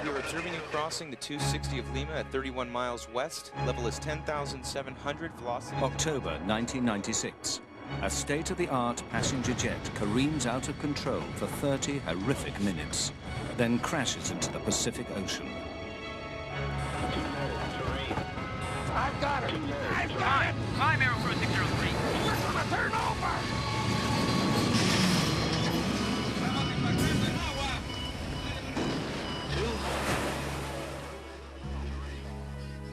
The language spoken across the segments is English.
We are observing you crossing the 260 of Lima at 31 miles west. Level is 10,700, velocity... October 1996. A state-of-the-art passenger jet careens out of control for 30 horrific minutes, then crashes into the Pacific Ocean. I've got her! I've got it! Climb Aero Crew 603. We're gonna turn over!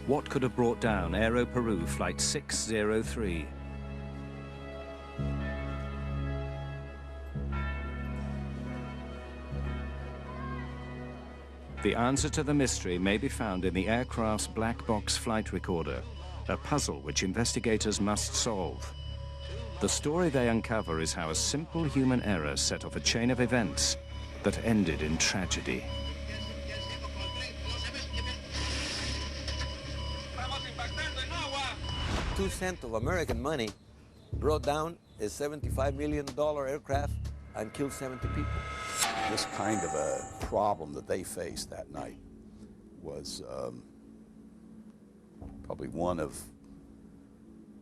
What could have brought down Aero Peru Flight 603? The answer to the mystery may be found in the aircraft's black box flight recorder, a puzzle which investigators must solve. The story they uncover is how a simple human error set off a chain of events that ended in tragedy. 2 cents of American money brought down a $75 million aircraft and killed 70 people. This kind of a problem that they faced that night was probably one of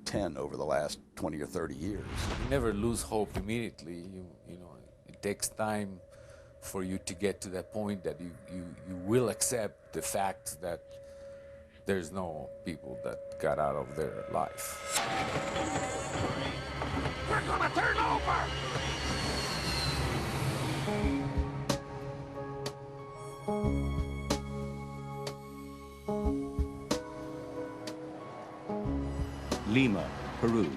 10 over the last 20 or 30 years. You never lose hope immediately. You know, it takes time for you to get to that point that you will accept the fact that there's no people that got out of their life. We're gonna turn over! Lima, Peru.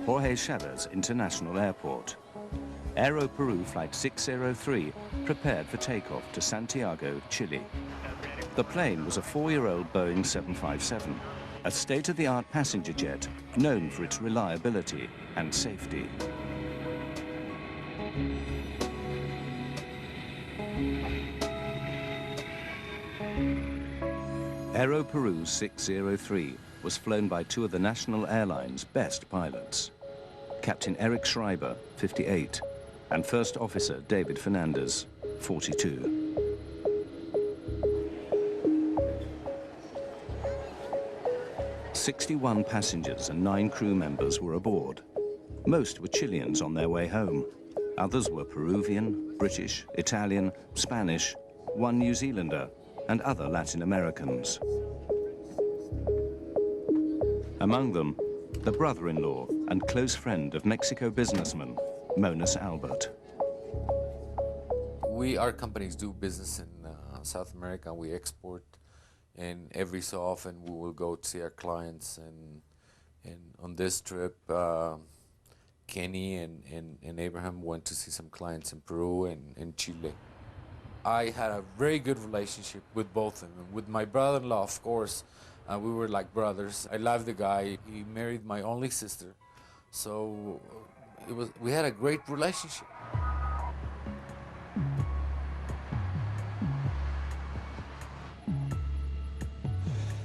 Jorge Chavez International Airport. Aero Peru Flight 603 prepared for takeoff to Santiago, Chile. The plane was a 4-year-old Boeing 757, a state-of-the-art passenger jet known for its reliability and safety. Aero Peru 603 was flown by 2 of the national airline's best pilots, Captain Eric Schreiber, 58, and First Officer David Fernandez, 42. 61 passengers and 9 crew members were aboard. Most were Chileans on their way home. Others were Peruvian, British, Italian, Spanish, 1 New Zealander, and other Latin Americans. Among them, the brother-in-law and close friend of Mexico businessman, Monas Albert. Our companies do business in South America. We export, and every so often we will go to see our clients. And on this trip, Kenny and Abraham went to see some clients in Peru and in Chile. I had a very good relationship with both of them. With my brother-in-law, of course, we were like brothers. I love the guy. He married my only sister, so we had a great relationship.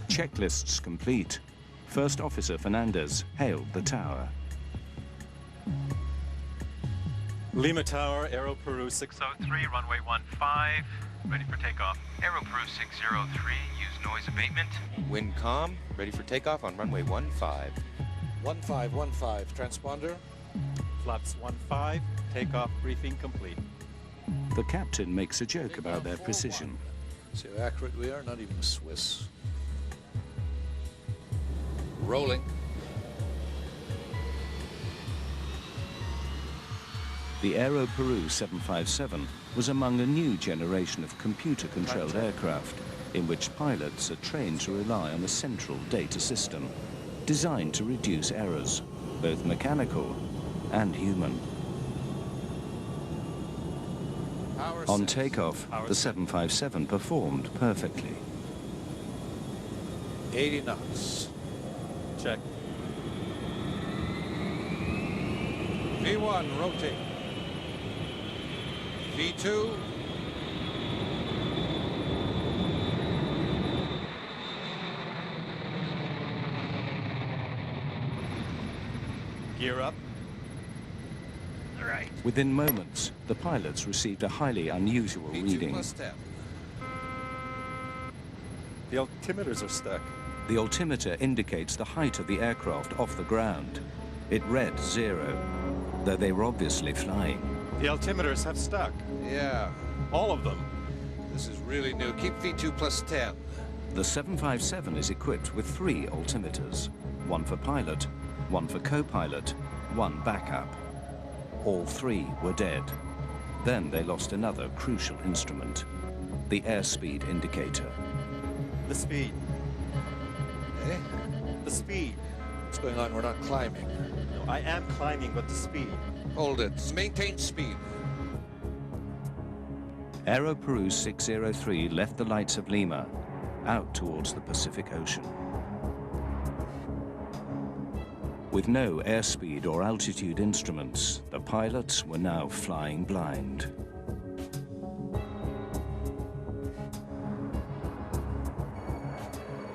Checklists complete. First Officer Fernandez hailed the tower. Lima Tower, Aero Peru 603, runway 15, ready for takeoff. Aero Peru 603, use noise abatement. Wind calm, ready for takeoff on runway 15. 1515, transponder. Flaps 15, takeoff briefing complete. The captain makes a joke about their precision. See how accurate we are? Not even Swiss. Rolling. The Aero Peru 757 was among a new generation of computer-controlled aircraft in which pilots are trained to rely on a central data system designed to reduce errors, both mechanical and human. On takeoff, the 757 performed perfectly. 80 knots. Check. V1, rotate. V2. Gear up. Right. Within moments, the pilots received a highly unusual reading. V2+10. The altimeters are stuck. The altimeter indicates the height of the aircraft off the ground. It read 0, though they were obviously flying. The altimeters have stuck. Yeah, All of them. this is really new. Keep V2+10. The 757 is equipped with 3 altimeters, one for pilot, one for co-pilot, one backup. All 3 were dead. Then they lost another crucial instrument, the airspeed indicator. The speed. Eh? The speed. What's going on? We're not climbing. No, I am climbing, but the speed. Hold it. Maintain speed. Aero Peru 603 left the lights of Lima, out towards the Pacific Ocean. With no airspeed or altitude instruments, the pilots were now flying blind.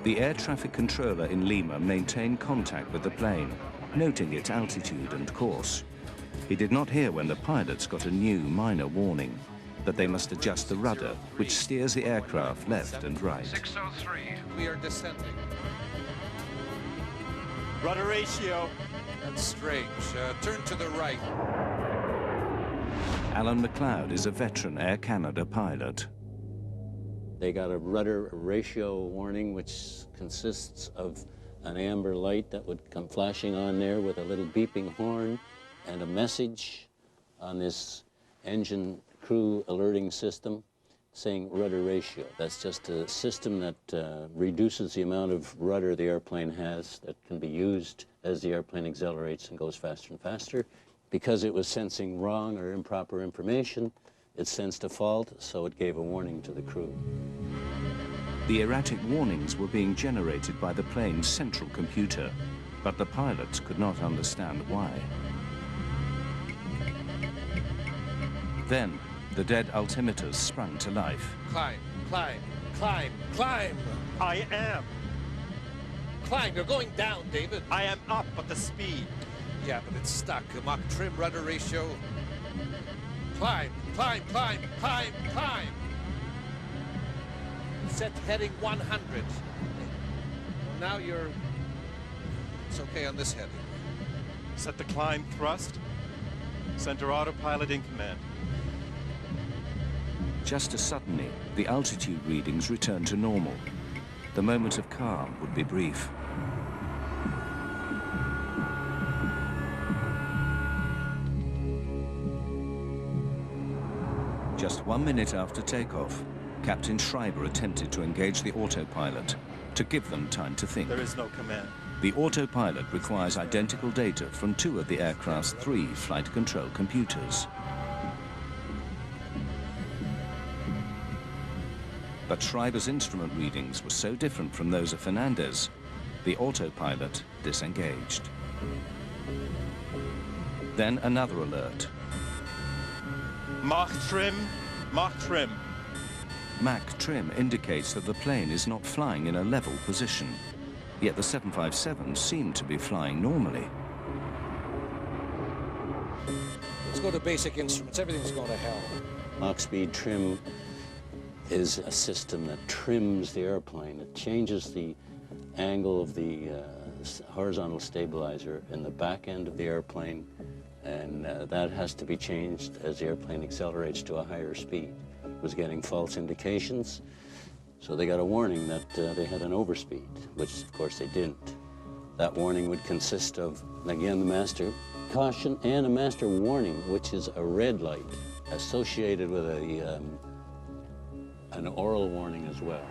The air traffic controller in Lima maintained contact with the plane, noting its altitude and course. He did not hear when the pilots got a new minor warning that they must adjust the rudder, which steers the aircraft left and right. 603. We are descending. Rudder ratio. That's strange. Turn to the right. Alan McLeod is a veteran Air Canada pilot. They got a rudder ratio warning, which consists of an amber light that would come flashing on there with a little beeping horn and a message on this engine crew alerting system saying rudder ratio. That's just a system that reduces the amount of rudder the airplane has that can be used as the airplane accelerates and goes faster and faster. Because it was sensing wrong or improper information, it sensed a fault, so it gave a warning to the crew. The erratic warnings were being generated by the plane's central computer, but the pilots could not understand why. Then, the dead altimeters sprung to life. Climb, climb, climb, climb. I am. Climb. You're going down, David. I am up, but the speed. Yeah, but it's stuck. Mach trim, rudder ratio. Climb, climb, climb, climb, climb. Set heading 100. Now you're... It's okay on this heading. Set the climb thrust. Center autopilot in command. Just as suddenly, the altitude readings returned to normal. The moment of calm would be brief. Just 1 minute after takeoff, Captain Schreiber attempted to engage the autopilot to give them time to think. There is no command. The autopilot requires identical data from 2 of the aircraft's 3 flight control computers. But Schreiber's instrument readings were so different from those of Fernandez, the autopilot disengaged. Then another alert. Mach trim, Mach trim. Mach trim indicates that the plane is not flying in a level position, yet the 757 seemed to be flying normally. Let's go to basic instruments. Everything's going to hell. Mach speed trim is a system that trims the airplane. It changes the angle of the horizontal stabilizer in the back end of the airplane, and that has to be changed as the airplane accelerates to a higher speed. It was getting false indications, so they got a warning that they had an overspeed, which of course they didn't. That warning would consist of, again, the master caution and a master warning, which is a red light associated with an oral warning as well.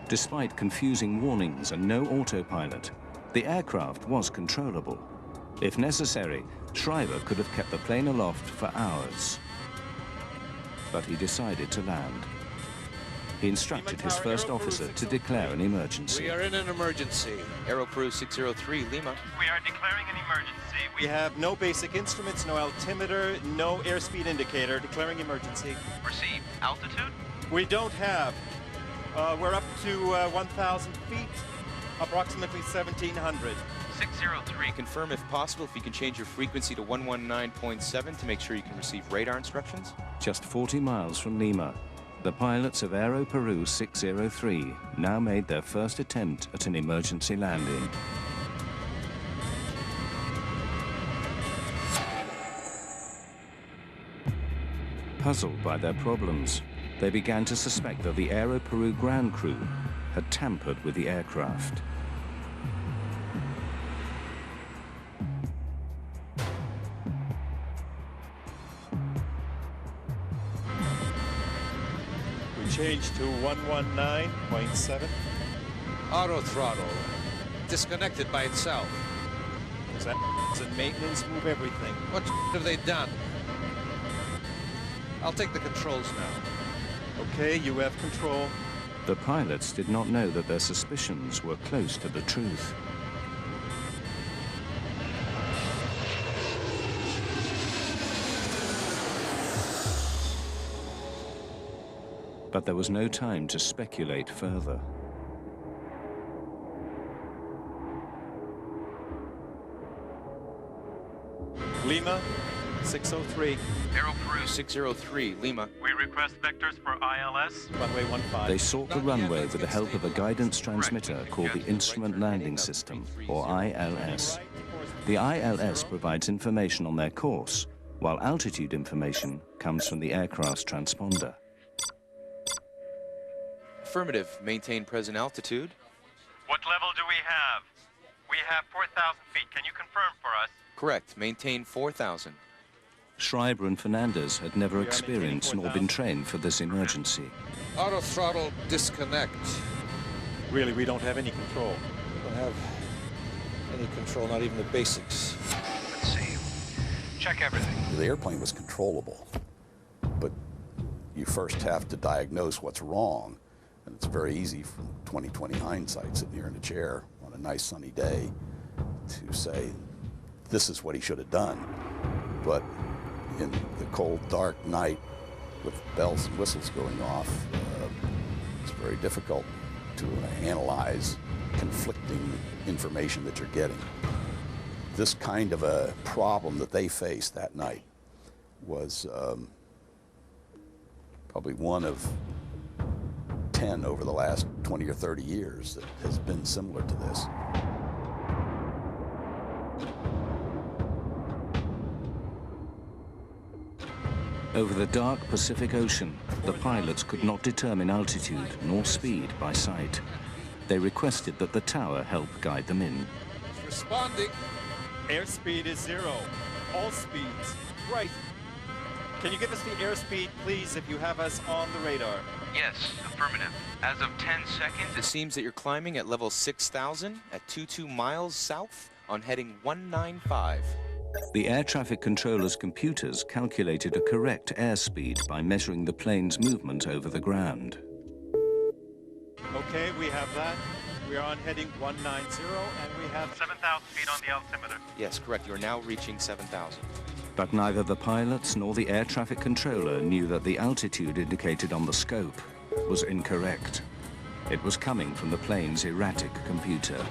Despite confusing warnings and no autopilot, the aircraft was controllable. If necessary, Schreiber could have kept the plane aloft for hours. But he decided to land. He instructed his first officer to declare an emergency. We are in an emergency. Aero Peru 603, Lima. We are declaring an emergency. We have no basic instruments, no altimeter, no airspeed indicator. Declaring emergency. Receive. Altitude? We don't have. We're up to 1,000 feet, approximately 1,700. 603. Confirm if possible if you can change your frequency to 119.7 to make sure you can receive radar instructions. Just 40 miles from Lima, the pilots of Aero Peru 603 now made their first attempt at an emergency landing. Puzzled by their problems, they began to suspect that the Aero Peru ground crew had tampered with the aircraft. Change to 119.7. Auto throttle. Disconnected by itself. It's in maintenance, move everything. What have they done? I'll take the controls now. Okay, you have control. The pilots did not know that their suspicions were close to the truth. But there was no time to speculate further. Lima, 603. Aero Peru 603, Lima. We request vectors for ILS. Runway 15. They sought the runway with the help of a guidance transmitter called the Instrument Landing System, or ILS. The ILS provides information on their course, while altitude information comes from the aircraft's transponder. Affirmative. Maintain present altitude. What level do we have? We have 4,000 feet. Can you confirm for us? Correct. Maintain 4,000. Schreiber and Fernandez had never experienced nor been trained for this emergency. Auto throttle disconnect. Really, we don't have any control. We don't have any control, not even the basics. Let's see. Check everything. The airplane was controllable, but you first have to diagnose what's wrong. And it's very easy from 20/20 hindsight, sitting here in a chair on a nice sunny day, to say, this is what he should have done. But in the cold, dark night, with bells and whistles going off, it's very difficult to analyze conflicting information that you're getting. This kind of a problem that they faced that night was probably one of 10 over the last 20 or 30 years that has been similar to this. Over the dark Pacific Ocean, the pilots could not determine altitude nor speed by sight. They requested that the tower help guide them in. Responding. Airspeed is 0. All speeds. Right. Can you give us the airspeed, please, if you have us on the radar? Yes, affirmative. As of 10 seconds, It seems that you're climbing at level 6,000 at 22 miles south on heading 195. The air traffic controller's computers calculated a correct airspeed by measuring the plane's movement over the ground. Okay, we have that. We are on heading 190, and we have 7,000 feet on the altimeter. Yes, correct. You're now reaching 7,000. But neither the pilots nor the air traffic controller knew that the altitude indicated on the scope was incorrect. It was coming from the plane's erratic computer.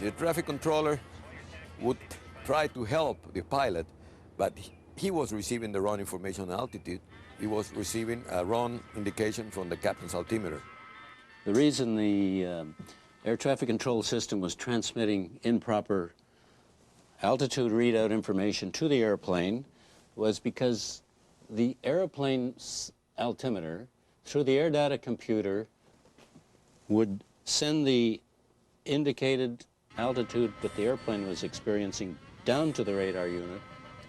The traffic controller would try to help the pilot, but he was receiving the wrong information on altitude. He was receiving a wrong indication from the captain's altimeter. The reason the air traffic control system was transmitting improper altitude readout information to the airplane was because the airplane's altimeter, through the air data computer, would send the indicated altitude that the airplane was experiencing down to the radar unit,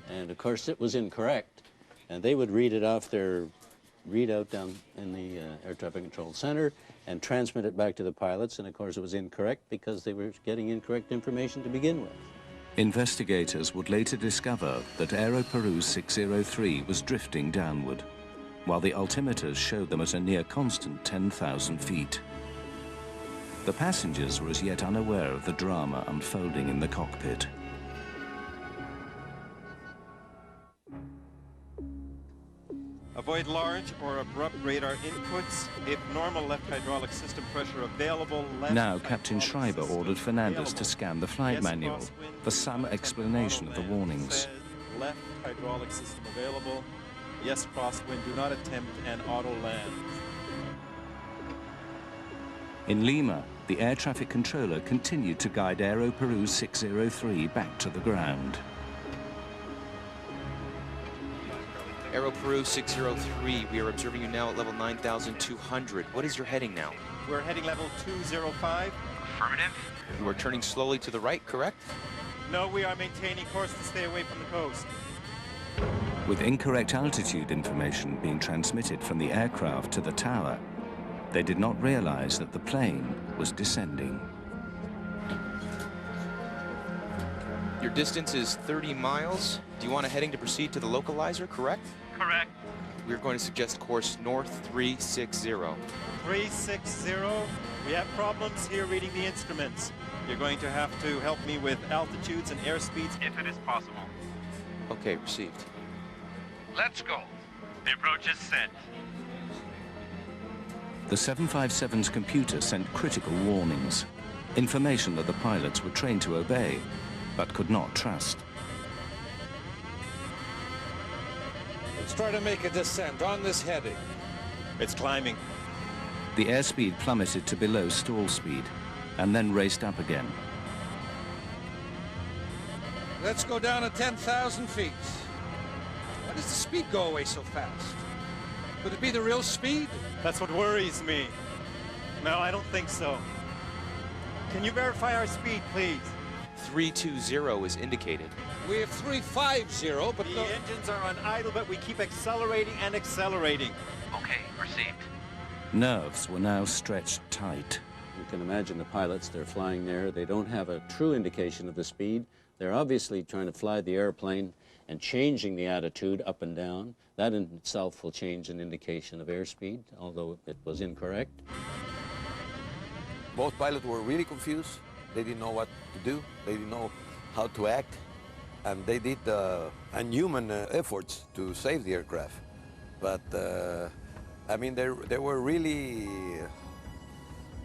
and of course it was incorrect, and they would read it off their readout down in the air traffic control center and transmit it back to the pilots, and of course it was incorrect because they were getting incorrect information to begin with. Investigators would later discover that Aero Peru 603 was drifting downward, while the altimeters showed them at a near constant 10,000 feet. The passengers were as yet unaware of the drama unfolding in the cockpit. Avoid large or abrupt radar inputs. If normal left hydraulic system pressure available, left Now Captain hydraulic Schreiber system ordered Fernandez available. to scan the flight Yes, manual crosswind, for some attempt explanation of the auto land. warnings. Says left hydraulic system available. Yes, crosswind. Do not attempt an auto land. In Lima, the air traffic controller continued to guide Aero Peru 603 back to the ground. Aero Peru 603, we are observing you now at level 9,200. What is your heading now? We're heading level 205. Affirmative. You are turning slowly to the right, correct? No, we are maintaining course to stay away from the coast. With incorrect altitude information being transmitted from the aircraft to the tower, they did not realize that the plane was descending. Your distance is 30 miles. Do you want a heading to proceed to the localizer, correct? Correct. We're going to suggest course north 360. 360. We have problems here reading the instruments. You're going to have to help me with altitudes and airspeeds. If it is possible. Okay, received. Let's go. The approach is set. The 757's computer sent critical warnings, information that the pilots were trained to obey, but could not trust. Let's try to make a descent on this heading. It's climbing. The airspeed plummeted to below stall speed, and then raced up again. Let's go down to 10,000 feet. Why does the speed go away so fast? Could it be the real speed? That's what worries me. No, I don't think so. Can you verify our speed, please? 320 is indicated. We have 350, but The engines are on idle, but we keep accelerating and accelerating. Okay, received. Nerves were now stretched tight. You can imagine the pilots, they're flying there. They don't have a true indication of the speed. They're obviously trying to fly the airplane and changing the attitude up and down. That in itself will change an indication of airspeed, although it was incorrect. Both pilots were really confused. They didn't know what to do. They didn't know how to act. And they did unhuman efforts to save the aircraft. But, I mean, they were really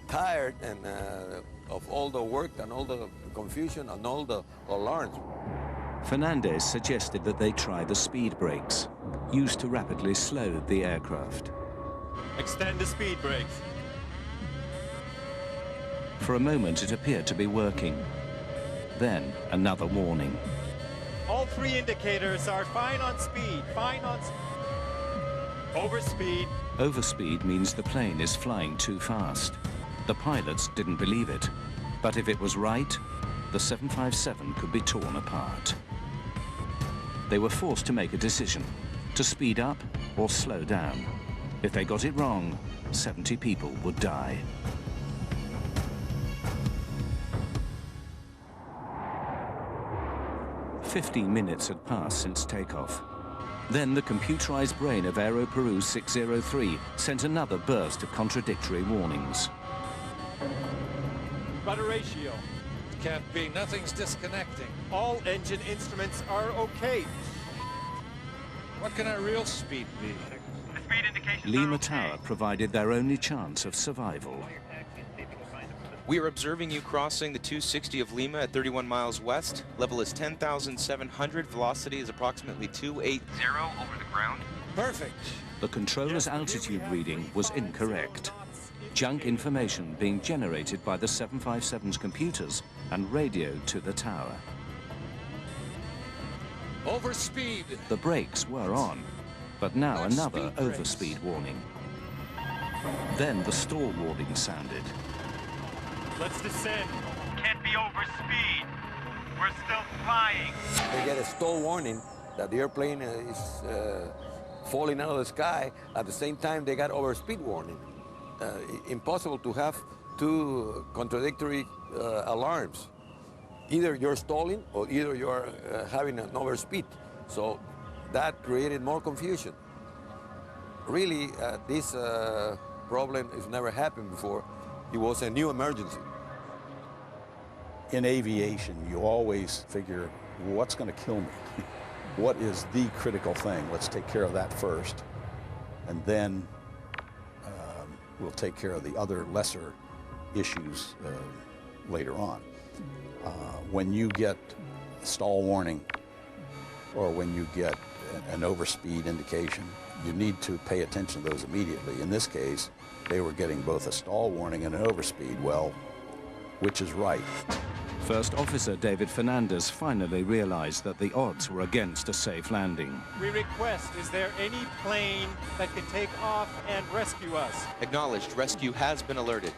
tired and of all the work and all the confusion and all the alarms. Fernandez suggested that they try the speed brakes, used to rapidly slow the aircraft. Extend the speed brakes. For a moment, it appeared to be working. Then, another warning. All three indicators are fine on speed, fine on overspeed. Overspeed means the plane is flying too fast. The pilots didn't believe it. But if it was right, the 757 could be torn apart. They were forced to make a decision, to speed up or slow down. If they got it wrong, 70 people would die. "15 minutes had passed since takeoff. Then the computerized brain of Aero Peru 603 sent another burst of contradictory warnings. Rudder ratio. can't be. Nothing's disconnecting. All engine instruments are okay. What can our real speed be? The speed indications Lima are okay. Tower provided their only chance of survival. We are observing you crossing the 260 of Lima at 31 miles west. Level is 10,700. Velocity is approximately 280 over the ground. Perfect. The controller's altitude reading was incorrect. Junk information being generated by the 757's computers and radioed to the tower. Overspeed. The brakes were on, but now That's another speed brakes. overspeed warning. Then the stall warning sounded. Let's descend. Can't be over speed. We're still flying. They get a stall warning that the airplane is falling out of the sky. At the same time, they got overspeed warning. Impossible to have two contradictory alarms. Either you're stalling or either you're having an overspeed. So that created more confusion. Really, this problem has never happened before. It was a new emergency. In aviation, you always figure, what's going to kill me? What is the critical thing? Let's take care of that first. and then we'll take care of the other lesser issues later on. When you get a stall warning or when you get an overspeed indication, you need to pay attention to those immediately. In this case, they were getting both a stall warning and an overspeed. Well, which is right? First Officer David Fernandez finally realized that the odds were against a safe landing. We request, is there any plane that can take off and rescue us? Acknowledged. Rescue has been alerted.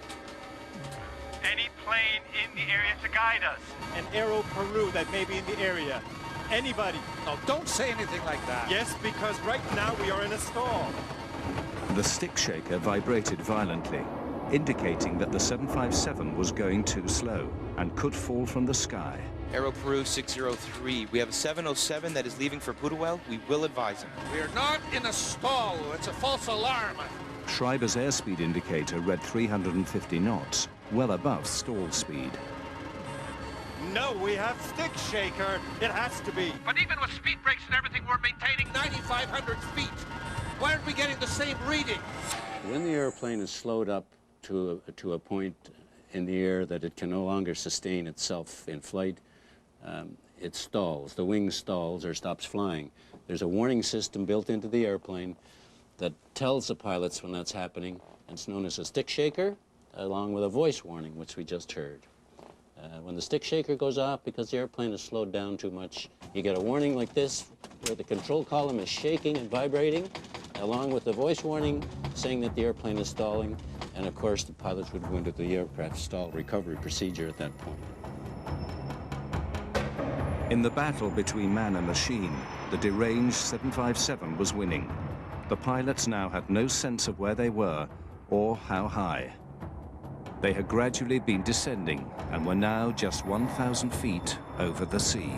Any plane in the area to guide us? An Aero Peru that may be in the area. Anybody? No, don't say anything like that. Yes, because right now we are in a stall. The stick shaker vibrated violently, indicating that the 757 was going too slow and could fall from the sky. Aero Peru 603. We have a 707 that is leaving for Putuel. We will advise him. We're not in a stall. It's a false alarm. Schreiber's airspeed indicator read 350 knots, well above stall speed. No, we have stick shaker. It has to be. But even with speed brakes and everything, we're maintaining 9,500 feet. Why aren't we getting the same reading? When the airplane is slowed up to a point in the air that it can no longer sustain itself in flight, it stalls. The wing stalls or stops flying. There's a warning system built into the airplane that tells the pilots when that's happening. It's known as a stick shaker, along with a voice warning, which we just heard. When the stick shaker goes off because the airplane is slowed down too much, you get a warning like this, where the control column is shaking and vibrating, along with the voice warning saying that the airplane is stalling, and of course the pilots would go into the aircraft stall recovery procedure at that point. In the battle between man and machine, the deranged 757 was winning. The pilots now had no sense of where they were or how high. They had gradually been descending and were now just 1,000 feet over the sea.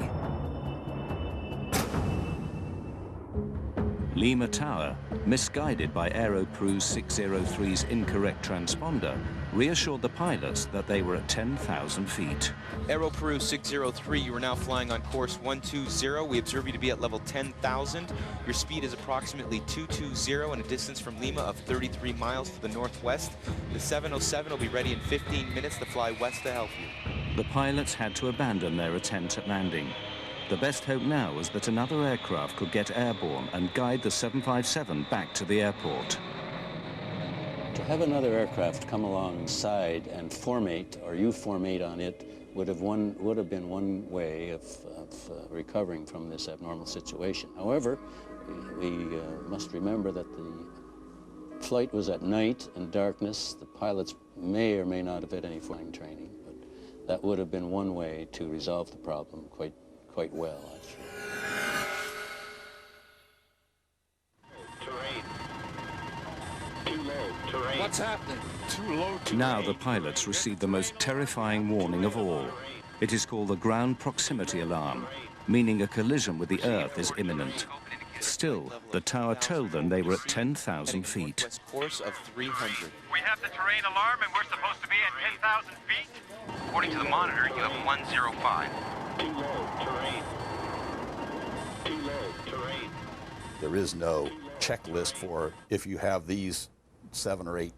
Lima Tower, misguided by Aero Peru 603's incorrect transponder, reassured the pilots that they were at 10,000 feet. Aero Peru 603, you are now flying on course 120. We observe you to be at level 10,000. Your speed is approximately 220 and a distance from Lima of 33 miles to the northwest. The 707 will be ready in 15 minutes to fly west to help you. The pilots had to abandon their attempt at landing. The best hope now was that another aircraft could get airborne and guide the 757 back to the airport. To have another aircraft come alongside and formate, or you formate on it, would have been one way of recovering from this abnormal situation. However, we must remember that the flight was at night and darkness. The pilots may or may not have had any flying training, but that would have been one way to resolve the problem quite well, actually. What's happening? Too low. Now the pilots received the most terrifying warning of all. It is called the ground proximity alarm, meaning a collision with the Earth is imminent. Still, the tower told them they were at 10,000 feet. West course of 300. We have the terrain alarm and we're supposed to be at 10,000 feet? According to the monitor, you have 105. Too low. Terrain. Too low. Terrain. There is no checklist for if you have these 7 or 8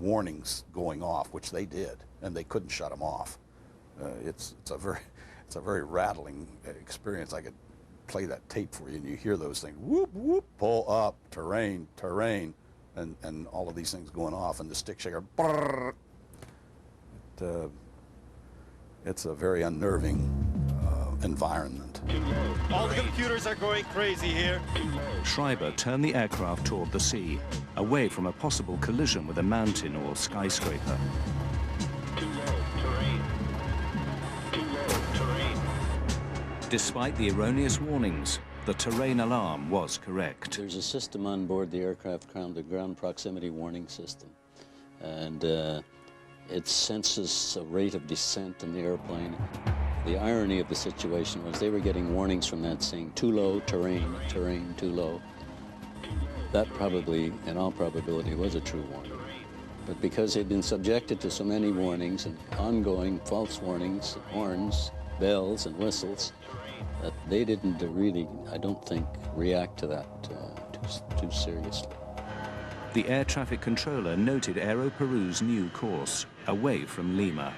warnings going off, which they did, and they couldn't shut them off. It's a very rattling experience. I could play that tape for you, and you hear those things: whoop whoop, pull up, terrain, terrain, and all of these things going off, and the stick shaker. Brrr. It's a very unnerving environment. All the computers are going crazy here. Schreiber turned the aircraft toward the sea, away from a possible collision with a mountain or skyscraper. Too low. Terrain. Too low. Terrain. Despite the erroneous warnings, the terrain alarm was correct. There's a system on board the aircraft called the ground proximity warning system, and it senses a rate of descent in the airplane. The irony of the situation was they were getting warnings from that saying, too low, terrain, terrain, too low. That probably, in all probability, was a true warning. But because they'd been subjected to so many warnings and ongoing false warnings, horns, bells, and whistles, that they didn't really, I don't think, react to that too seriously. The air traffic controller noted Aero Peru's new course, away from Lima.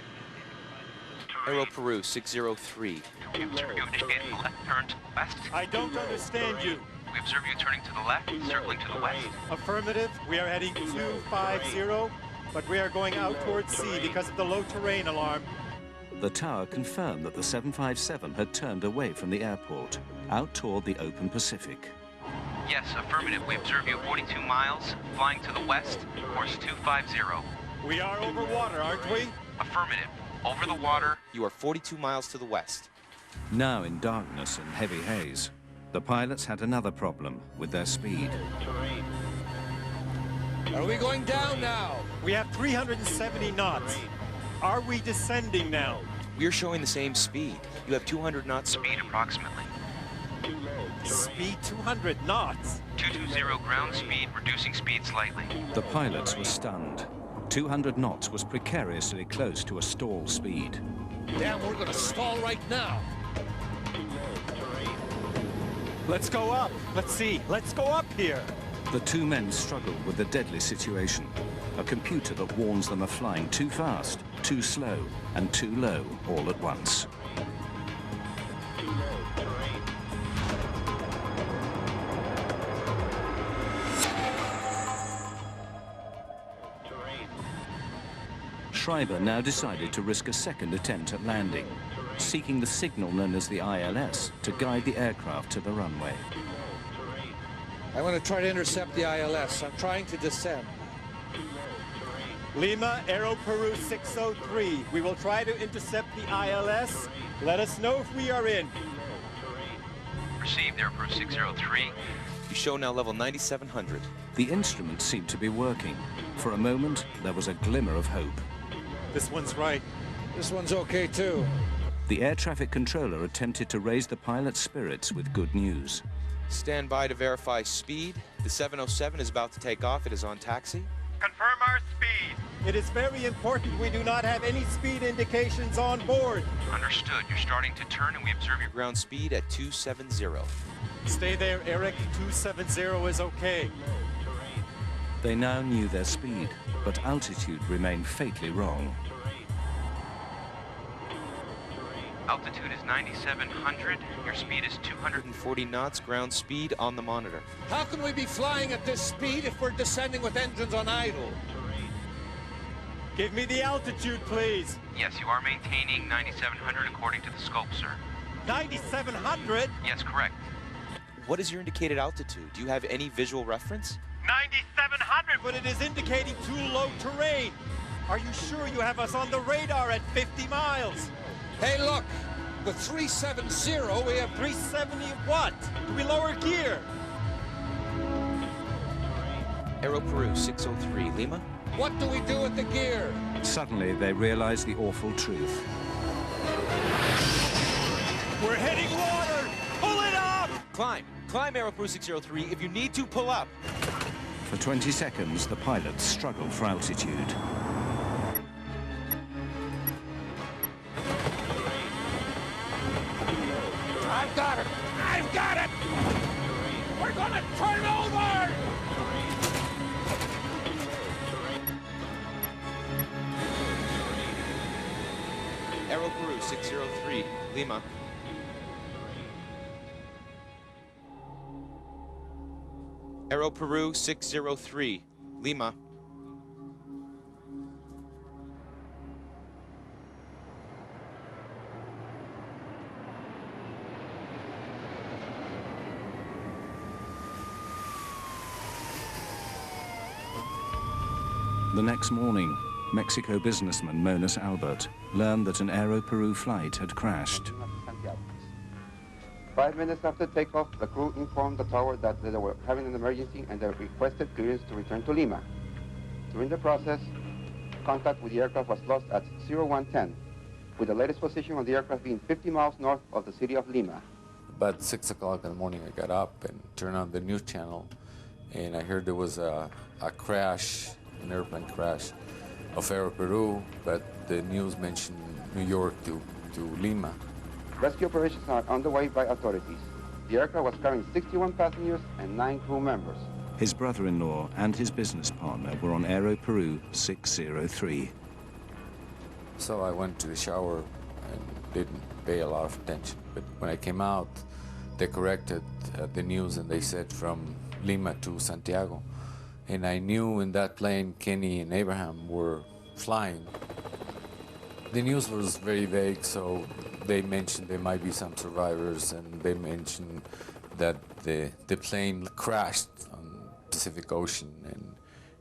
Aero Peru 603. We observe you initiating a left turn to the west. I don't understand you. We observe you turning to the left, circling to the west. Affirmative. We are heading 250, but we are going out towards sea because of the low terrain alarm. The tower confirmed that the 757 had turned away from the airport, out toward the open Pacific. Yes, affirmative. We observe you 42 miles, flying to the west, course 250. We are over water, aren't we? Affirmative. Over the water. You are 42 miles to the west. Now in darkness and heavy haze, the pilots had another problem with their speed. Are we going down now? We have 370 knots. Are we descending now? We are showing the same speed. You have 200 knots Speed approximately. Speed 200 knots. 220 ground speed, reducing speed slightly. The pilots were stunned. 200 knots was precariously close to a stall speed. Damn, we're gonna stall right now. Let's go up. Let's see. Let's go up here. The two men struggled with the deadly situation. A computer that warns them of flying too fast, too slow, and too low all at once. Schreiber now decided to risk a second attempt at landing, seeking the signal known as the ILS to guide the aircraft to the runway. I want to try to intercept the ILS. I'm trying to descend. Lima, Aero Peru 603. We will try to intercept the ILS. Let us know if we are in. Received, Aero Peru 603. You show now level 9700. The instrument seemed to be working. For a moment, there was a glimmer of hope. This one's right. This one's okay, too. The air traffic controller attempted to raise the pilot's spirits with good news. Stand by to verify speed. The 707 is about to take off. It is on taxi. Confirm our speed. It is very important we do not have any speed indications on board. Understood. You're starting to turn and we observe your Ground speed at 270. Stay there, Eric. 270 is okay. They now knew their speed, but altitude remained fatally wrong. altitude is 9,700. Your speed is 140 knots, ground speed on the monitor. How can we be flying at this speed if we're descending with engines on idle? Give me the altitude, please. Yes, you are maintaining 9,700 according to the scope, sir. 9,700? Yes, correct. What is your indicated altitude? Do you have any visual reference? 9,700! But it is indicating too low terrain. Are you sure you have us on the radar at 50 miles? Hey, look, with 370, we have 370 what? Do we lower gear? Aero Peru 603, Lima. What do we do with the gear? Suddenly, they realized the awful truth. We're hitting water! Pull it up! Climb. Climb, Aero Peru 603. If you need to, pull up. For 20 seconds, the pilots struggled for altitude. I've got it! I've got it! We're gonna turn over! Aero Peru 603, Lima. Aero Peru 603, Lima. The next morning, Mexico businessman Monas Albert learned that an Aero Peru flight had crashed. 5 minutes after takeoff, the crew informed the tower that they were having an emergency and they requested clearance to return to Lima. During the process, contact with the aircraft was lost at 0110, with the latest position of the aircraft being 50 miles north of the city of Lima. About 6 o'clock in the morning, I got up and turned on the news channel, and I heard there was a crash, an airplane crash of Aero Peru, but the news mentioned New York to Lima. Rescue operations are underway by authorities. The aircraft was carrying 61 passengers and 9 crew members. His brother-in-law and his business partner were on Aero Peru 603. So I went to the shower and didn't pay a lot of attention. But when I came out, they corrected the news and they said from Lima to Santiago. And I knew in that plane Kenny and Abraham were flying. The news was very vague, so they mentioned there might be some survivors, and they mentioned that the plane crashed on the Pacific Ocean,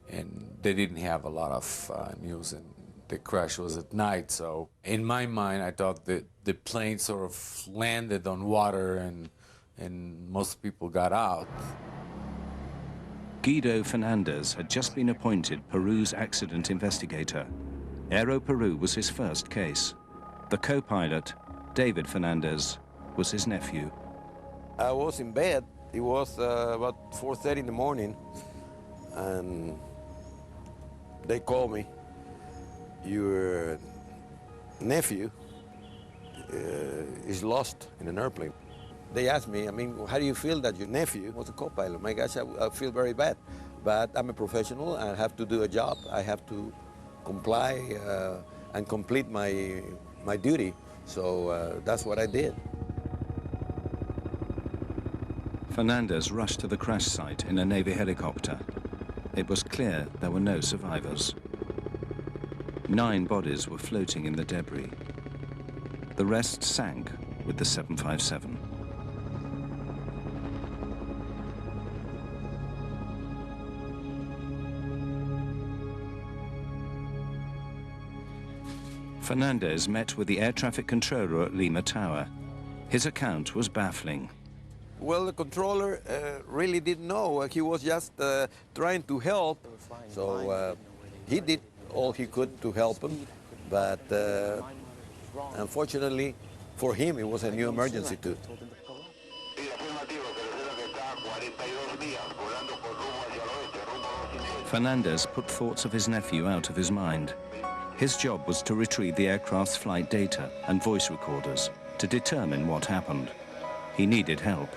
and they didn't have a lot of news, and the crash was at night. So in my mind, I thought that the plane sort of landed on water and most people got out. Guido Fernandez had just been appointed Peru's accident investigator. Aero Peru was his first case. The co-pilot, David Fernandez, was his nephew. I was in bed. It was about 4:30 in the morning, and they called me. Your nephew is lost in an airplane. They asked me, I mean, how do you feel that your nephew was a co-pilot? My gosh, I feel very bad. But I'm a professional. I have to do a job. I have to comply and complete my duty. So that's what I did. Fernandez rushed to the crash site in a Navy helicopter. It was clear there were no survivors. 9 bodies were floating in the debris. The rest sank with the 757. Fernandez met with the air traffic controller at Lima Tower. His account was baffling. Well, the controller really didn't know. He was just trying to help. So he did all he could to help him. But unfortunately, for him, it was a new emergency too. Fernandez put thoughts of his nephew out of his mind. His job was to retrieve the aircraft's flight data and voice recorders to determine what happened. He needed help.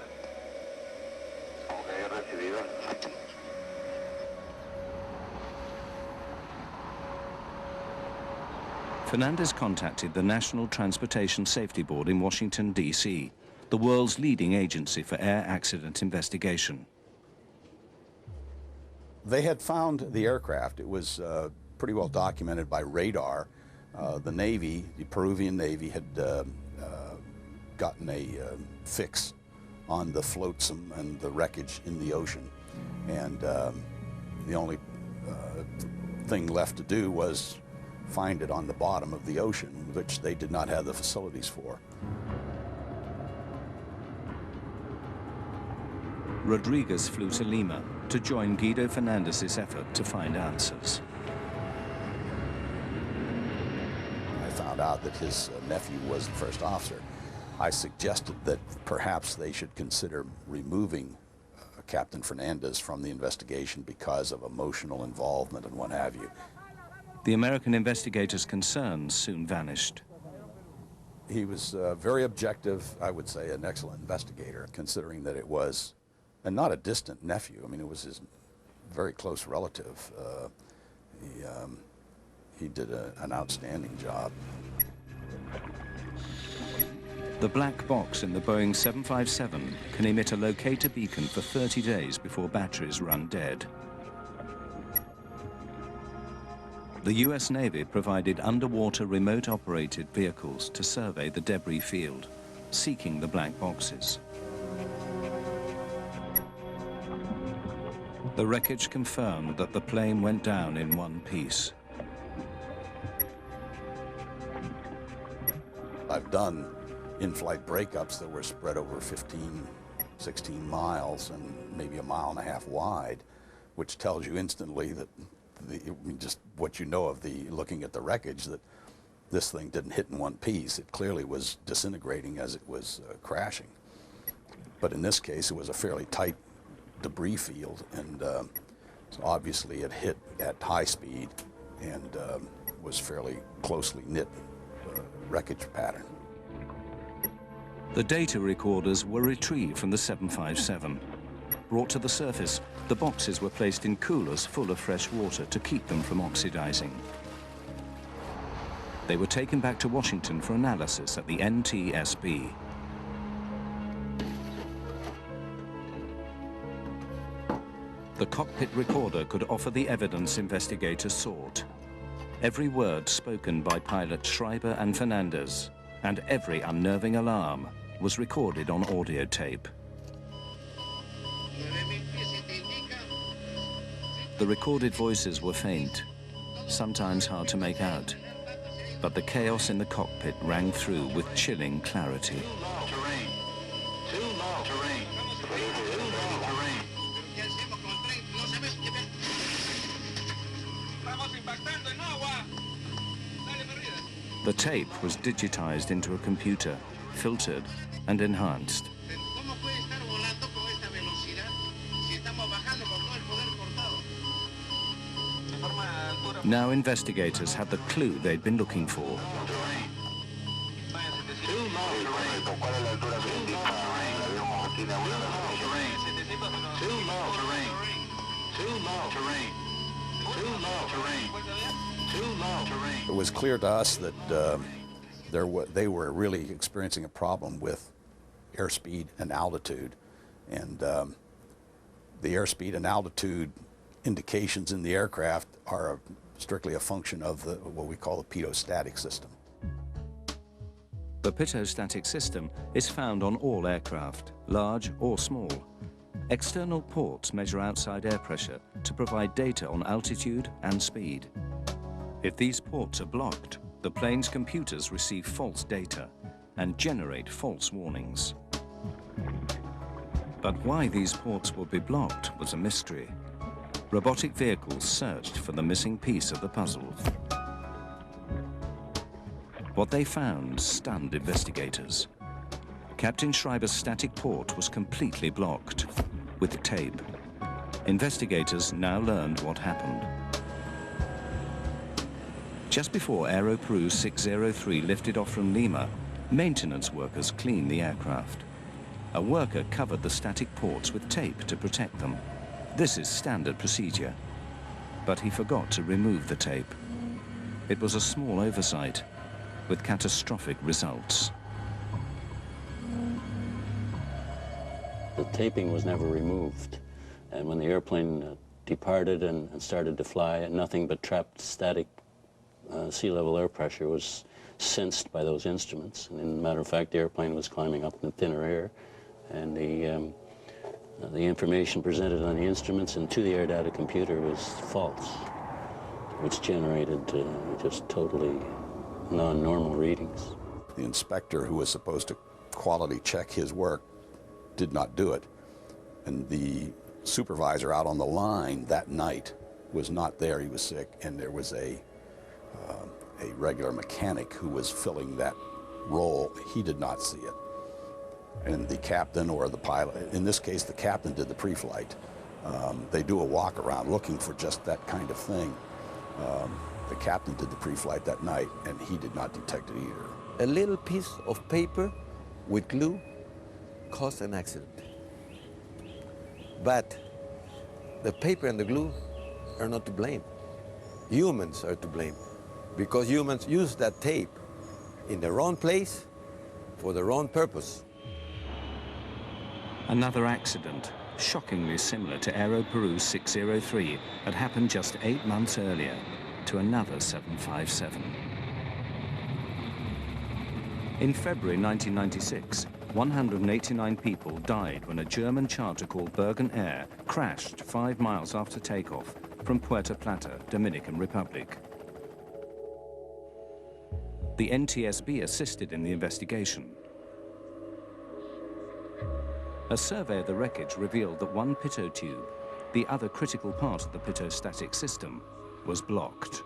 Fernandez contacted the National Transportation Safety Board in Washington, D.C., the world's leading agency for air accident investigation. They had found the aircraft. It was pretty well documented by radar. The Navy, the Peruvian Navy, had gotten a fix on the flotsam and the wreckage in the ocean. And the only thing left to do was find it on the bottom of the ocean, which they did not have the facilities for. Rodriguez flew to Lima to join Guido Fernandez's effort to find answers. I found out that his nephew was the first officer. I suggested that perhaps they should consider removing Captain Fernandez from the investigation because of emotional involvement and what have you. The American investigator's concerns soon vanished. He was very objective, I would say an excellent investigator, considering that it was, and not a distant nephew, I mean, it was his very close relative. He did an outstanding job. The black box in the Boeing 757 can emit a locator beacon for 30 days before batteries run dead. The US Navy provided underwater remote-operated vehicles to survey the debris field, seeking the black boxes. The wreckage confirmed that the plane went down in one piece. I've done in-flight breakups that were spread over 15, 16 miles and maybe 1.5 miles wide, which tells you instantly that just what you know of looking at the wreckage, that this thing didn't hit in one piece. It clearly was disintegrating as it was crashing. But in this case, it was a fairly tight debris field, and so obviously it hit at high speed and was fairly closely knit wreckage pattern. The data recorders were retrieved from the 757. brought to the surface, the boxes were placed in coolers full of fresh water to keep them from oxidizing. They were taken back to Washington for analysis at the NTSB. The cockpit recorder could offer the evidence investigators sought. Every word spoken by pilots Schreiber and Fernandez, and every unnerving alarm, was recorded on audio tape. The recorded voices were faint, sometimes hard to make out, but the chaos in the cockpit rang through with chilling clarity. The tape was digitized into a computer, filtered and enhanced. Now investigators had the clue they'd been looking for. It was clear to us that they were really experiencing a problem with airspeed and altitude. And the airspeed and altitude indications in the aircraft are strictly a function of what we call the pitot-static system. The pitot-static system is found on all aircraft, large or small. External ports measure outside air pressure to provide data on altitude and speed. If these ports are blocked, the plane's computers receive false data and generate false warnings. But why these ports would be blocked was a mystery. Robotic vehicles searched for the missing piece of the puzzle. What they found stunned investigators. Captain Schreiber's static port was completely blocked with tape. Investigators now learned what happened. Just before Aero Peru 603 lifted off from Lima, maintenance workers cleaned the aircraft. A worker covered the static ports with tape to protect them. This is standard procedure. But he forgot to remove the tape. It was a small oversight with catastrophic results. The taping was never removed. And when the airplane departed and started to fly, nothing but trapped static sea level air pressure was sensed by those instruments. And as a matter of fact, the airplane was climbing up in thinner air, and the information presented on the instruments and to the air data computer was false, which generated just totally non-normal readings. The inspector who was supposed to quality check his work did not do it. And the supervisor out on the line that night was not there. He was sick, and there was a regular mechanic who was filling that role. He did not see it. And the captain or the pilot, in this case the captain did the pre-flight. They do a walk around looking for just that kind of thing. The captain did the pre-flight that night, and he did not detect it either. A little piece of paper with glue caused an accident. But the paper and the glue are not to blame. Humans are to blame, because humans use that tape in the wrong place for the wrong purpose. Another accident, shockingly similar to Aero Peru 603, had happened just 8 months earlier to another 757. In February 1996, 189 people died when a German charter called Bergen Air crashed 5 miles after takeoff from Puerto Plata, Dominican Republic. The NTSB assisted in the investigation. A survey of the wreckage revealed that one pitot tube, the other critical part of the pitot-static system, was blocked.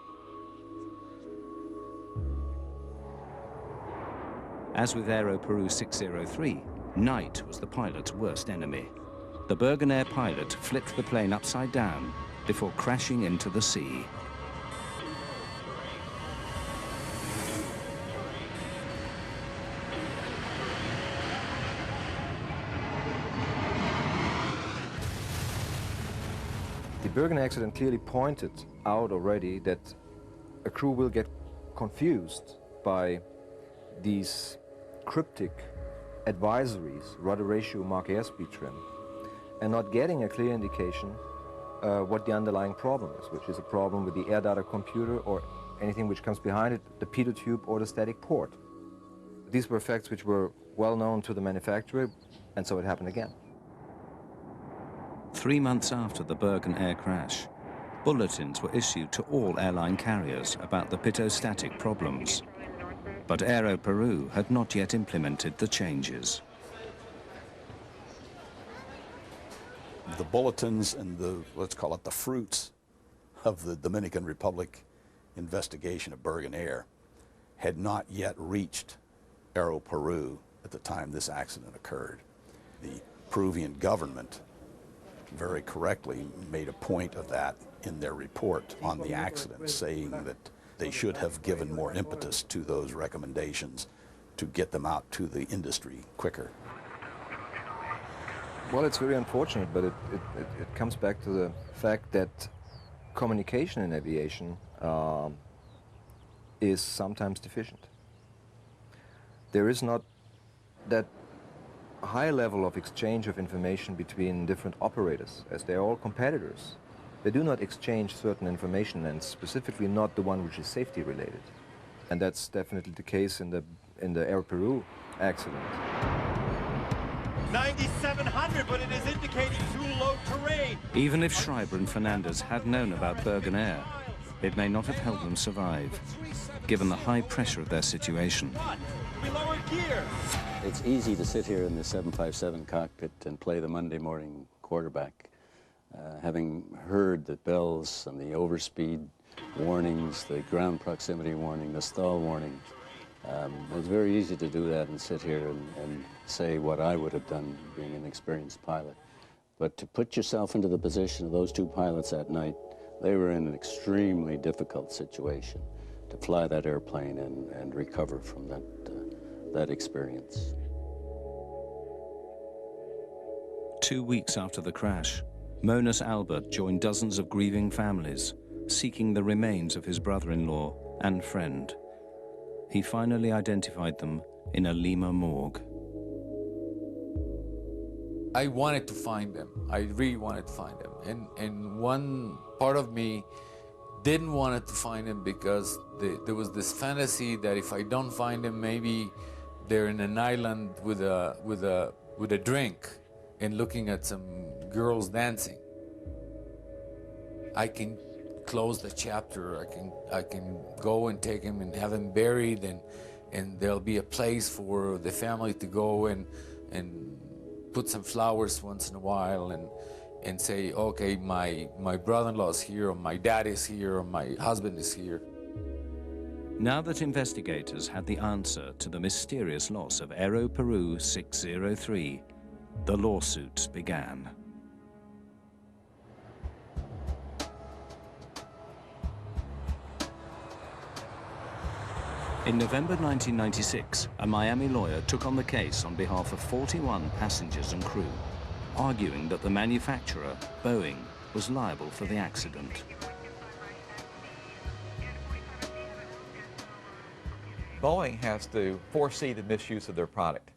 As with Aero Peru 603, night was the pilot's worst enemy. The Bergen Air pilot flipped the plane upside down before crashing into the sea. Bergen accident clearly pointed out already that a crew will get confused by these cryptic advisories, rudder ratio, mark airspeed trim, and not getting a clear indication what the underlying problem is, which is a problem with the air data computer or anything which comes behind it, the pitot tube or the static port. These were facts which were well known to the manufacturer, and so it happened again. 3 months after the Bergen air crash, bulletins were issued to all airline carriers about the pitostatic problems. But Aero Peru had not yet implemented the changes. The bulletins and the, let's call it the fruits of the Dominican Republic investigation of Bergen Air had not yet reached Aero Peru at the time this accident occurred. The Peruvian government very correctly made a point of that in their report on the accident, saying that they should have given more impetus to those recommendations to get them out to the industry quicker. Well, it's very unfortunate, but it comes back to the fact that communication in aviation is sometimes deficient. There is not that high level of exchange of information between different operators, as they're all competitors. They do not exchange certain information, and specifically not the one which is safety related. And that's definitely the case in the Aero Peru accident. 9,700, but it is indicating too low terrain. Even if Schreiber and Fernandez had known about Bergen Air, it may not have helped them survive, given the high pressure of their situation. We lower gear. It's easy to sit here in the 757 cockpit and play the Monday morning quarterback. Having heard the bells and the overspeed warnings, the ground proximity warning, the stall warning, it's very easy to do that and sit here and say what I would have done being an experienced pilot. But to put yourself into the position of those two pilots that night, they were in an extremely difficult situation to fly that airplane and recover from that experience. 2 weeks after the crash, Monas Albert joined dozens of grieving families, seeking the remains of his brother-in-law and friend. He finally identified them in a Lima morgue. I wanted to find them. I really wanted to find them. And one part of me didn't want to find them because there was this fantasy that if I don't find them, maybe they're in an island with a drink and looking at some girls dancing. I can close the chapter. I can go and take him and have him buried, and there'll be a place for the family to go and put some flowers once in a while and say, okay, my brother-in-law's here, or my dad is here, or my husband is here. Now that investigators had the answer to the mysterious loss of Aero Peru 603, the lawsuits began. In November 1996, a Miami lawyer took on the case on behalf of 41 passengers and crew, arguing that the manufacturer, Boeing, was liable for the accident. Boeing has to foresee the misuse of their product.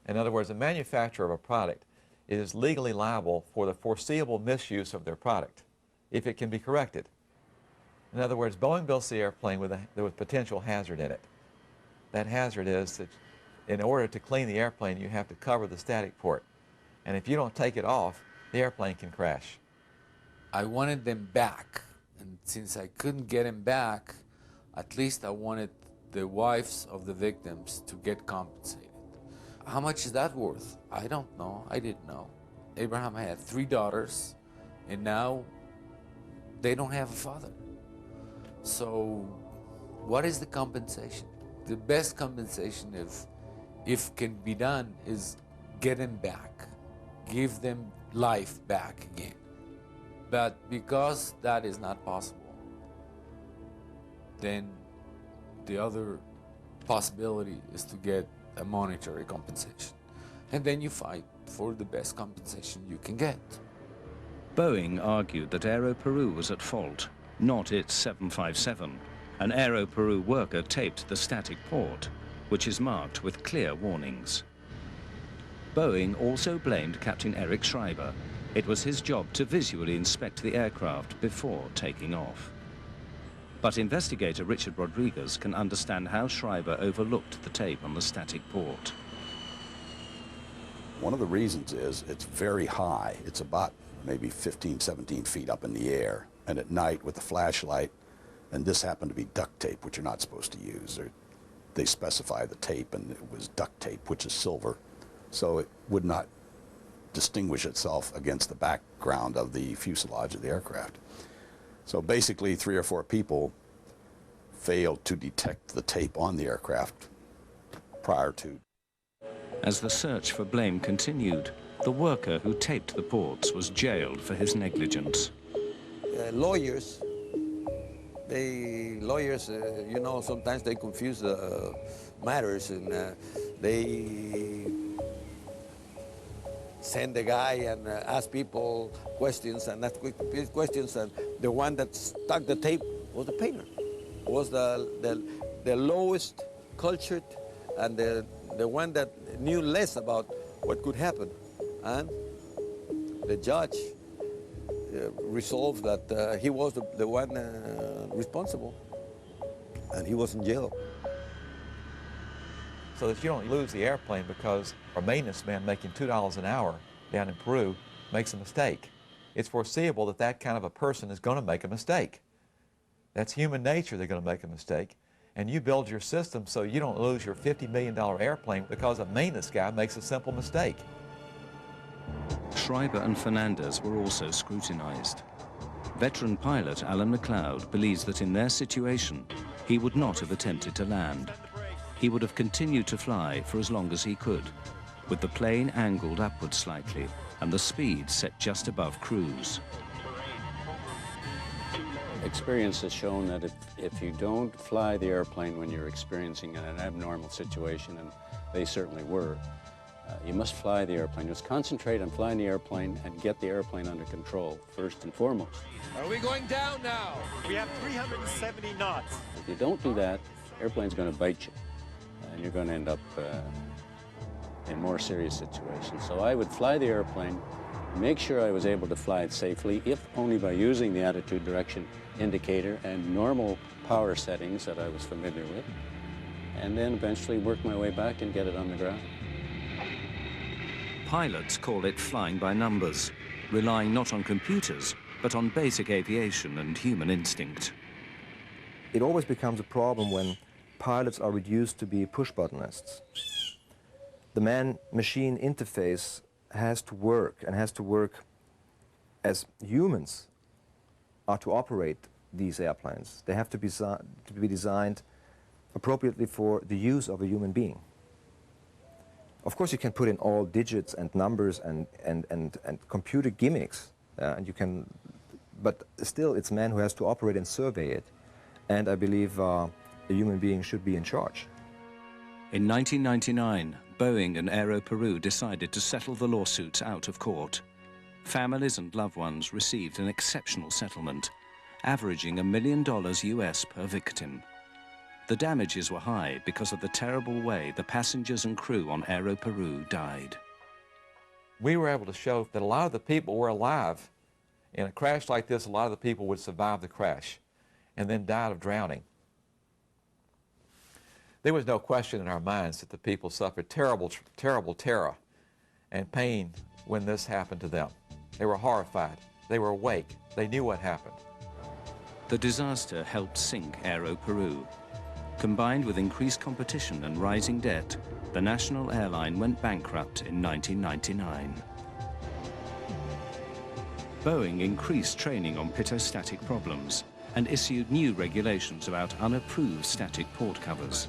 In other words, the manufacturer of a product is legally liable for the foreseeable misuse of their product, if it can be corrected. In other words, Boeing builds the airplane with a potential hazard in it. That hazard is that in order to clean the airplane, you have to cover the static port. And if you don't take it off, the airplane can crash. I wanted them back. And since I couldn't get them back, at least I wanted the wives of the victims to get compensated. How much is that worth? I don't know. I didn't know. Abraham had 3 daughters, and now they don't have a father. So what is the compensation? The best compensation, if can be done, is get them back. Give them life back again. But because that is not possible, then the other possibility is to get a monetary compensation. And then you fight for the best compensation you can get. Boeing argued that Aero Peru was at fault, not its 757. An Aero Peru worker taped the static port, which is marked with clear warnings. Boeing also blamed Captain Eric Schreiber. It was his job to visually inspect the aircraft before taking off. But investigator Richard Rodriguez can understand how Schreiber overlooked the tape on the static port. One of the reasons is it's very high. It's about maybe 15, 17 feet up in the air. And at night with a flashlight, and this happened to be duct tape, which you're not supposed to use. They specify the tape, and it was duct tape, which is silver. So it would not distinguish itself against the background of the fuselage of the aircraft. So basically 3 or 4 people failed to detect the tape on the aircraft prior to. As the search for blame continued, the worker who taped the ports was jailed for his negligence. Lawyers, you know, sometimes they confuse the matters, and they send the guy and ask people questions and ask questions, and the one that stuck the tape was the painter, was the lowest cultured and the one that knew less about what could happen. And the judge resolved that he was the one responsible, and he was in jail. So that you don't lose the airplane because a maintenance man making $2 an hour down in Peru makes a mistake. It's foreseeable that that kind of a person is going to make a mistake. That's human nature, they're going to make a mistake. And you build your system so you don't lose your $50 million airplane because a maintenance guy makes a simple mistake. Schreiber and Fernandez were also scrutinized. Veteran pilot Alan McLeod believes that in their situation, he would not have attempted to land. He would have continued to fly for as long as he could, with the plane angled upwards slightly and the speed set just above cruise. Experience has shown that if you don't fly the airplane when you're experiencing an abnormal situation, and they certainly were, you must fly the airplane. Just concentrate on flying the airplane and get the airplane under control, first and foremost. Are we going down now? We have 370 knots. If you don't do that, the airplane's going to bite you, and you're going to end up in more serious situations. So I would fly the airplane, make sure I was able to fly it safely, if only by using the attitude direction indicator and normal power settings that I was familiar with, and then eventually work my way back and get it on the ground. Pilots call it flying by numbers, relying not on computers, but on basic aviation and human instinct. It always becomes a problem when pilots are reduced to be push-buttonists. The man-machine interface has to work, and has to work as humans are to operate these airplanes. They have to be designed appropriately for the use of a human being. Of course, you can put in all digits and numbers and computer gimmicks, and you can, but still it's man who has to operate and survey it. And I believe a human being should be in charge. In 1999, Boeing and Aero Peru decided to settle the lawsuits out of court. Families and loved ones received an exceptional settlement, averaging $1 million US per victim. The damages were high because of the terrible way the passengers and crew on Aero Peru died. We were able to show that a lot of the people were alive. In a crash like this, a lot of the people would survive the crash and then died of drowning. There was no question in our minds that the people suffered terrible, terrible terror and pain when this happened to them. They were horrified. They were awake. They knew what happened. The disaster helped sink Aero Peru. Combined with increased competition and rising debt, the national airline went bankrupt in 1999. Boeing increased training on pitot-static problems and issued new regulations about unapproved static port covers.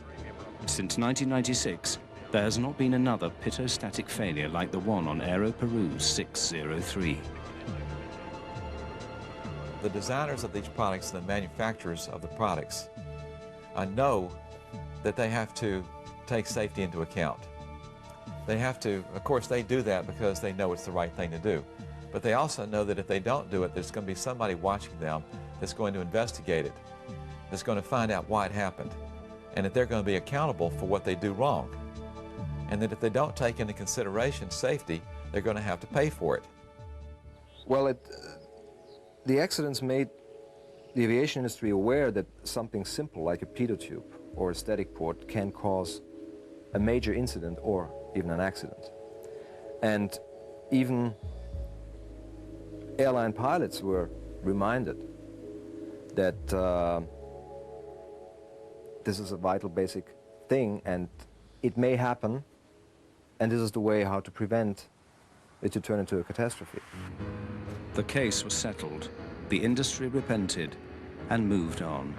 Since 1996, there has not been another pitot-static failure like the one on Aero Peru's 603. The designers of these products and the manufacturers of the products know that they have to take safety into account. They have to, of course, they do that because they know it's the right thing to do. but they also know that if they don't do it, there's going to be somebody watching them that's going to investigate it, that's going to find out why it happened, and that they're going to be accountable for what they do wrong. And that if they don't take into consideration safety, they're going to have to pay for it. Well, the accidents made the aviation industry aware that something simple like a pitot tube or a static port can cause a major incident or even an accident. And even airline pilots were reminded that this is a vital basic thing and it may happen, and this is the way how to prevent it to turn into a catastrophe. The case was settled, the industry repented, and moved on.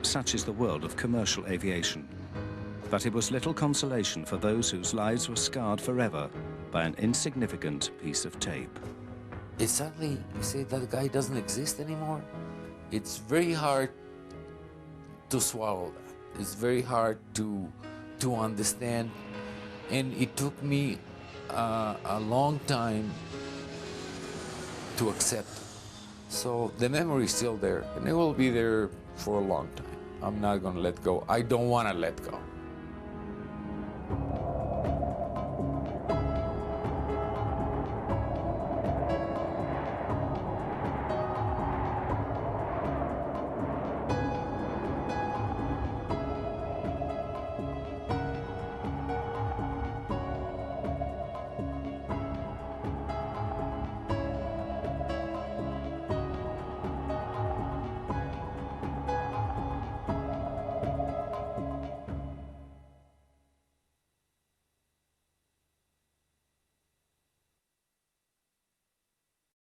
Such is the world of commercial aviation. But it was little consolation for those whose lives were scarred forever by an insignificant piece of tape. It's suddenly, you say that guy doesn't exist anymore. It's very hard to swallow that. It's very hard to understand. And it took me a long time to accept. So the memory is still there, and it will be there for a long time. I'm not going to let go. I don't want to let go.